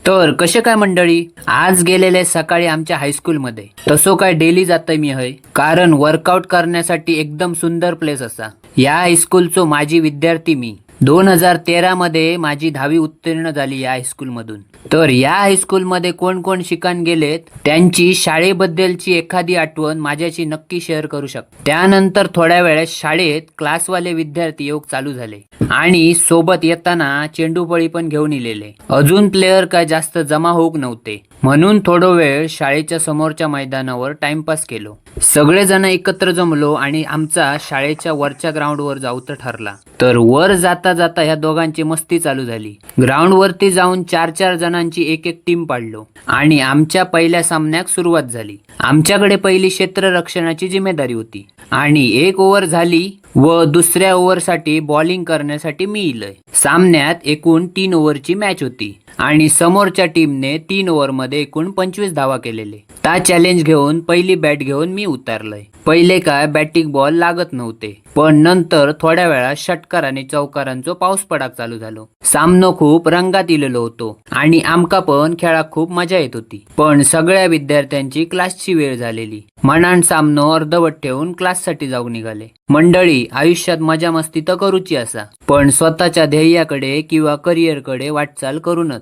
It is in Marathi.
तर कसे काय मंडळी, आज गेलेले सकाळी आमच्या हायस्कूलमध्ये तसो काय डेली जातय मी हय, कारण वर्कआउट करण्यासाठी एकदम सुंदर प्लेस असा. या हायस्कूलचो माझी विद्यार्थी मी 2013 मध्ये माझी 10वी उत्तीर्ण झाली या हायस्कूल मधून. तर या हायस्कूल मध्ये कोण कोण शिकान गेलेत त्यांची शाळेबद्दलची एखादी आठवण माझ्याशी नक्की शेअर करू शकता. त्यानंतर थोड्या वेळात शाळेत क्लासवाले विद्यार्थी योग चालू झाले आणि सोबत येताना चेंडूपळी पण घेऊन इलेले. अजून प्लेयर काय जास्त जमा होऊक नव्हते, म्हणून थोडो वेळ शाळेच्या समोरच्या मैदानावर टाइमपास केलो. सगळेजण एकत्र जमलो आणि आमचा शाळेच्या वरच्या ग्राउंडवर जाऊचं ठरला. तर वर जाता जाता ह्या दोघांची मस्ती चालू झाली. ग्राउंड वरती जाऊन 4-4 जणांची एक एक टीम पाडलो आणि आमच्या पहिल्या सामन्याक सुरुवात झाली. आमच्याकडे पहिली क्षेत्ररक्षणाची जिम्मेदारी होती आणि 1 ओव्हर झाली व दुसऱ्या ओव्हरसाठी बॉलिंग करण्यासाठी मी इलय. सामन्यात एकूण 3 ओव्हरची मॅच होती आणि समोरच्या टीमने 3 ओव्हरमध्ये एकूण 25 धावा केलेले. ता चॅलेंज घेऊन पहिली बॅट घेऊन मी उतरलोय. पहिले काय बॅटिंग बॉल लागत नव्हते, पण नंतर थोड्या वेळा षटकार आणि चौकारांचो पाऊस पडाक चालू झालो. सामनो खूप रंगात इलेलो होतो आणि आमका पण खेळाक खूप मजा येत होती. पण सगळ्या विद्यार्थ्यांची क्लासची वेळ झालेली म्हणान सामनो अर्धवट ठेवून क्लाससाठी जाऊ निघाले. मंडळी, आयुष्यात मजा मस्ती तर करूची असा, पण स्वतःच्या ध्येयाकडे किंवा करिअरकडे वाटचाल करूनच.